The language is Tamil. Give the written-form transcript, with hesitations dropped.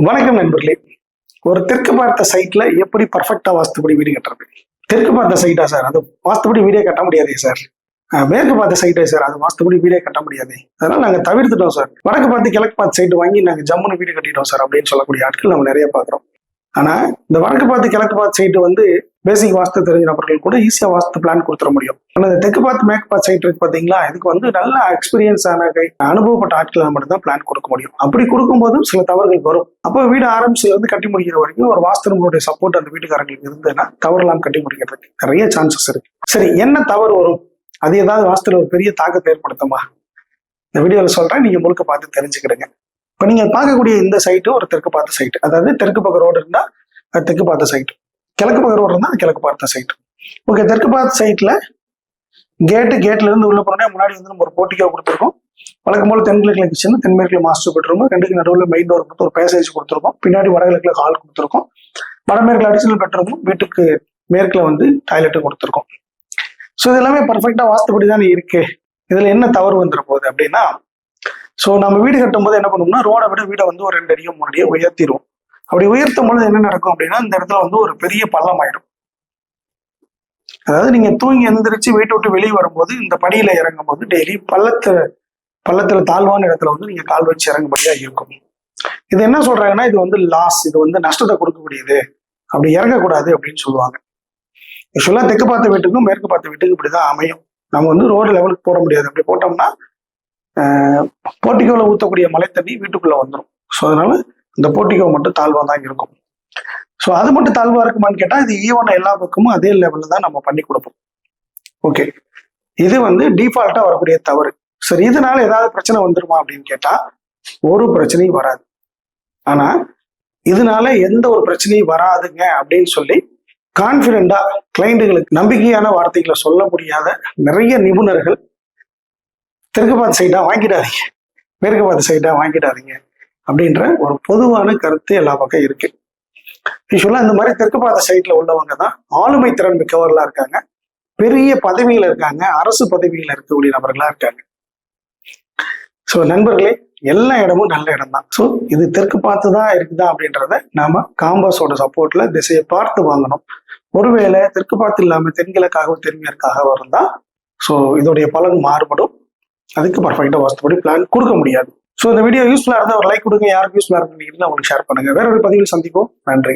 வணக்கம் நண்பர்களே. ஒரு தெற்கு பார்த்த சைட்ல எப்படி பர்ஃபெக்டா வாஸ்துபடி வீடு கட்டுறது? தெற்கு பார்த்த சைட்டா சார், அது வாஸ்துபடி வீடே கட்ட முடியாதே சார். மேற்கு பார்த்த சைட்டே சார், அது வாஸ்துபடி வீடே கட்ட முடியாது. அதனால நாங்க தவிர்த்துட்டோம் சார். வடக்கு பார்த்து கிழக்கு பார்த்து சைட்டு வாங்கி நாங்க ஜம்முன்னு வீடு கட்டிட்டோம் சார் அப்படின்னு சொல்லக்கூடிய ஆட்கள் நம்ம நிறைய பாக்குறோம். ஆனா இந்த வடக்கு பார்த்து கிழக்கு பார்த்து சைட்டு வந்து பேசிக் வாஸ்து தெரிஞ்ச நபர்கள் கூட ஈஸியா வாஸ்து பிளான் கொடுத்துட முடியும். ஆனா இந்த தெற்கு பார்த்து மேற்கு பார்த்து சைட் இருக்கு பாத்தீங்களா, இதுக்கு வந்து நல்ல எக்ஸ்பீரியன்ஸ் ஆன அனுபவப்பட்ட ஆட்கள் மட்டும் தான் பிளான் கொடுக்க முடியும். அப்படி கொடுக்கும்போதும் சில தவறுகள் வரும். அப்போ வீடு ஆரம்பிச்சுல இருந்து கட்டி முடிக்கிற வரைக்கும் ஒரு வாஸ்து நம்மளுடைய சப்போர்ட் அந்த வீட்டுக்காரங்களுக்கு இருந்ததுன்னா தவறுலாம் கட்டி முடிக்கிறதுக்கு நிறைய சான்சஸ் இருக்கு. சரி, என்ன தவறு வரும்? அது ஏதாவது வாஸ்துல ஒரு பெரிய தாக்கத்தை ஏற்படுத்துமா? இந்த வீடியோல சொல்றேன், நீங்க முழுக்க பார்த்து தெரிஞ்சுக்கிடுங்க. இப்ப நீங்க பார்க்கக்கூடிய இந்த சைட்டு ஒரு தெற்கு பார்த்த சைட்டு, அதாவது தெற்கு பக்க ரோடு இருந்தா அது தெற்கு பார்த்த சைட்டு, கிழக்கு பக்க ரோடு இருந்தா கிழக்கு பார்த்த சைட்டு. ஓகே, தெற்கு பார்த்த சைட்ல கேட்ல இருந்து உள்ள போனோடனே முன்னாடி வந்து நம்ம ஒரு போர்ட்டிகோ கொடுத்துருக்கோம். வழக்கம் போல தென்கிழக்குல கிச்சன், தென்மேற்குல மாஸ்டர் பெட்ரூம், ரெண்டுக்கு நடுவில் மெயின் டோர் கொடுத்து ஒரு பேசேஜ் கொடுத்துருக்கோம். பின்னாடி வடகிழக்குல ஹால் கொடுத்துருக்கோம். வடமேற்குல அடிஷனல் பெட்ரூமும் வீட்டுக்கு மேற்குல வந்து டாய்லெட்டும் கொடுத்துருக்கோம். ஸோ இது எல்லாமே பர்ஃபெக்டா வாஸ்துபடி தானே இருக்கு. இதுல என்ன தவறு வந்துட போகுது அப்படின்னா, ஸோ நம்ம வீடு கட்டும் போது என்ன பண்ணுவோம்னா, ரோடை விட வீடை வந்து ஒரு 2 அடியோ 3 அடியோ உயர்த்திடுவோம். அப்படி உயர்த்தும் பொழுது என்ன நடக்கும் அப்படின்னா, இந்த இடத்துல வந்து ஒரு பெரிய பள்ளம் ஆயிடும். அதாவது நீங்க தூங்கி எந்திரிச்சு வீட்டை விட்டு வெளியே வரும்போது இந்த படியில இறங்கும் போது டெய்லி பள்ளத்துல தாழ்வான இடத்துல வந்து நீங்க கால் வச்சு இறங்கும்படியா இருக்கும். இது என்ன சொல்றாங்கன்னா, இது வந்து லாஸ், இது வந்து நஷ்டத்தை கொடுக்கக்கூடியது, அப்படி இறங்கக்கூடாது அப்படின்னு சொல்லுவாங்க. யூஸ்வலா தெற்கு பார்த்த வீட்டுக்கும் மேற்கு பார்த்த வீட்டுக்கு இப்படிதான் அமையும். நம்ம வந்து ரோடு லெவலுக்கு போட முடியாது. அப்படி போட்டோம்னா போர்ட்டிகோல ஊற்றக்கூடிய மழை தண்ணி வீட்டுக்குள்ள வந்துடும். ஸோ அதனால இந்த போர்ட்டிகோ மட்டும் தாழ்வா தான் இருக்கும். ஸோ அது மட்டும் தாழ்வா இருக்குமான்னு கேட்டா, இது ஈவன் எல்லா பக்கமும் அதே லெவல்ல தான் நம்ம பண்ணி கொடுப்போம். ஓகே, இது வந்து டிஃபால்ட்டா வரக்கூடிய தவறு. சரி, இதனால ஏதாவது பிரச்சனை வந்துருமா அப்படின்னு கேட்டா, ஒரு பிரச்சனையும் வராது. ஆனா இதனால எந்த ஒரு பிரச்சனையும் வராதுங்க அப்படின்னு சொல்லி கான்பிடண்டா கிளைண்டுகளுக்கு நம்பிக்கையான வார்த்தைகளை சொல்ல முடியாத நிறைய நிபுணர்கள் தெற்கு பார்த்த சைடா வாங்கிடாதீங்க, மேற்கு பார்த்த சைடா வாங்கிடாதீங்க அப்படின்ற ஒரு பொதுவான கருத்து எல்லா பக்கம் இருக்கு. யூஸ்வலா இந்த மாதிரி தெற்கு பார்த்த சைட்ல உள்ளவங்க தான் ஆளுமை திறன் மிக்கவர்களா இருக்காங்க, பெரிய பதவியில இருக்காங்க, அரசு பதவியில இருக்கக்கூடிய நபர்களா இருக்காங்க. ஸோ நண்பர்களே, எல்லா இடமும் நல்ல இடம் தான். ஸோ இது தெற்கு பார்த்து தான் இருக்குதா அப்படின்றத நாம காம்பஸோட சப்போர்ட்ல திசையை பார்த்து வாங்கணும். ஒருவேளை தெற்கு பார்த்து இல்லாம தென்கிழக்காகவும் தென்மேற்காக இருந்தா ஸோ இதோடைய பலன் மாறுபடும். அதுக்கு பர்ஃபெக்டா வாஸ்துபடி பிளான் கொடுக்க முடியாது. ஸோ இந்த வீடியோ யூஸ்ஃபுல்லா இருந்தால் ஒரு லைக் கொடுங்க. யாருக்கு யூஸ்ஃபுல்லா இருக்குன்னு உங்களுக்கு ஷேர் பண்ணுங்க. வேற ஒரு பதிவில் சந்திப்போம். நன்றி.